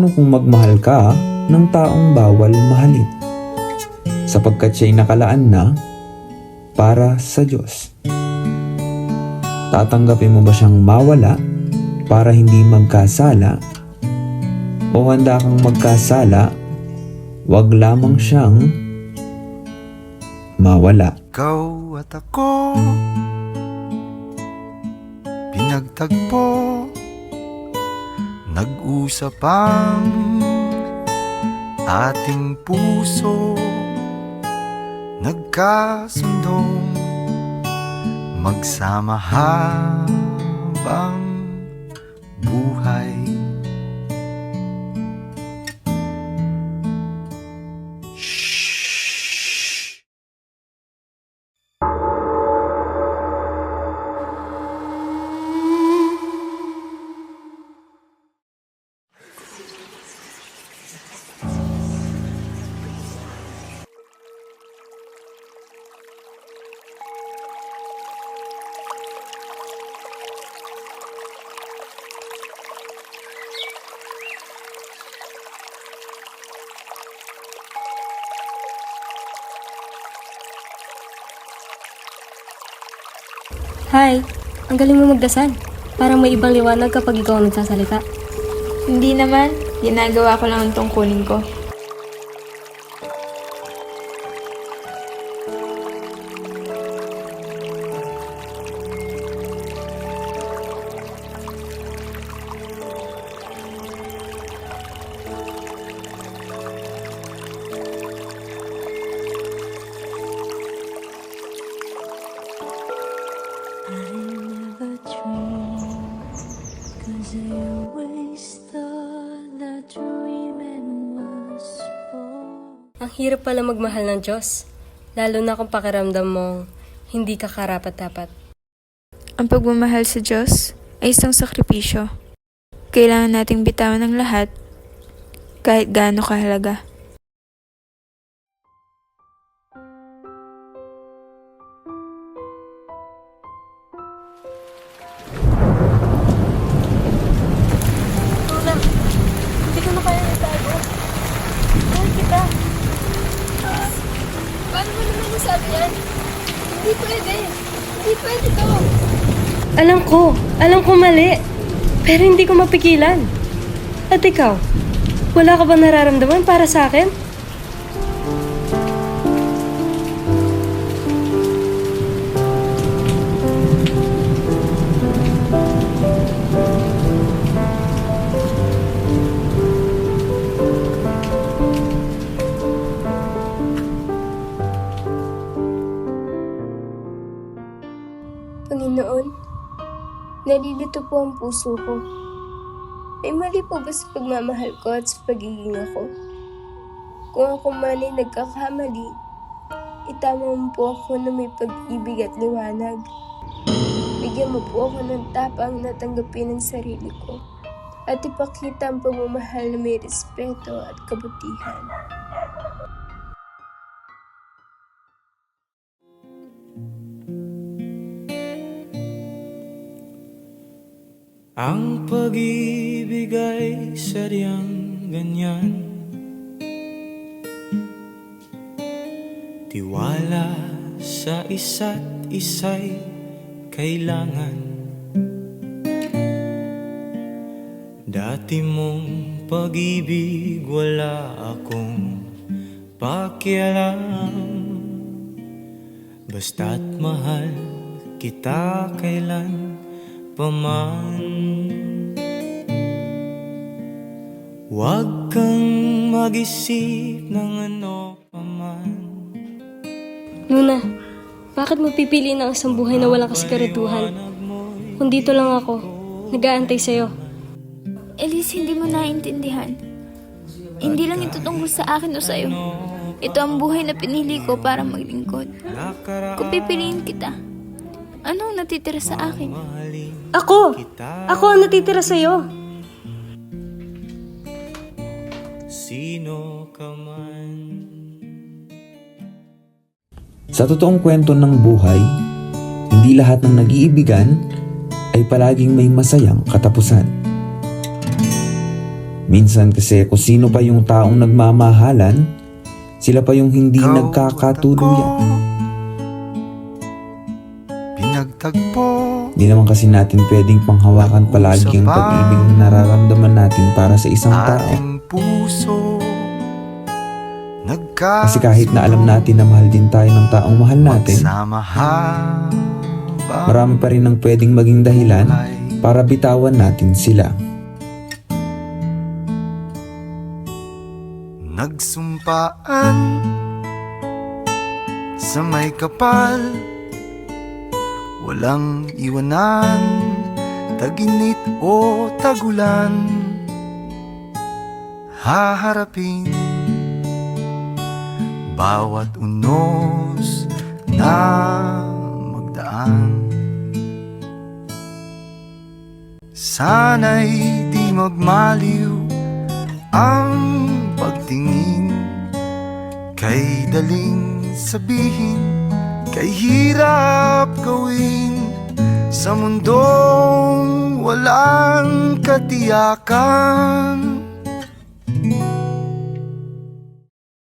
paano kung magmahal ka ng taong bawal mahalin? Sapagkat siya'y nakalaan na para sa Diyos. Tatanggapin mo ba siyang mawala para hindi magkasala? O handa kang magkasala, wag lamang siyang mawala. Ikaw at ako, pinagtagpo, nag-usap ang ating puso, nagkasundong magsama habang buhay. Hi! Ang galing mo magdasal. Parang may ibang liwanag kapag ikaw ang nagsasalita. Hindi naman. Ginagawa ko lang ang tungkulin ko. Ang hirap pala magmahal ng Diyos. Lalo na kung pakiramdam mong hindi ka karapat-dapat. Ang pagmamahal sa Diyos ay isang sakripisyo. Kailangan nating bitawan ng lahat kahit gaano kahalaga. Hindi ko na kaya natago. Mahal kita. Paano mo naman nasabi yan? Hindi pwede. Hindi pwede to. Alam ko mali. Pero hindi ko mapigilan. At ikaw, wala ka ba nararamdaman para sa akin? Panginoon, nalilito po ang puso ko. May mali po ba sa pagmamahal ko at sa pagiging ako? Kung ako man ay nagkakamali, itama mo po ako na may pag-ibig at liwanag. Bigyan mo po ako ng tapang na tanggapin ang sarili ko at ipakita ang pagmamahal na may respeto at kabutihan. Ang pag-ibig ay sadyang ganyan, tiwala sa isa't isa'y kailangan. Dati mong pag-ibig wala akong pakialam, basta't mahal kita kailan paman. Huwag kang mag-isip ng ano paman. Luna, bakit mo pipiliin ang isang buhay na walang kasiguraduhan? Kung dito lang ako, nag-aantay sa'yo. Elise, hindi mo naiintindihan. Hindi lang ito tungkol sa akin o sa'yo. Ito ang buhay na pinili ko para maglingkod. Kung pipiliin kita, ano ang natitira sa akin? Ako! Ako ang natitira sa'yo. Sino ka man. Sa totoong kwento ng buhay, hindi lahat ng nag-iibigan ay palaging may masayang katapusan. Minsan kasi kung sino pa yung taong nagmamahalan, sila pa yung hindi Ikaw nagkakatuluyan. at ako, pinagtagpo. Hindi naman kasi natin pwedeng panghawakan palagi ang pag-ibig na nararamdaman natin para sa isang tao. Ating puso Kasi kahit na alam natin na mahal din tayo ng taong mahal natin, marami pa rin ang pwedeng maging dahilan para bitawan natin sila. Nagsumpaan sa may kapal, walang iwanan, taginit o tagulan, haharapin bawat unos na magdaan. Sana'y di magmaliw ang pagtingin, kay daling sabihin, kay hirap gawin, sa mundong walang katiyakan.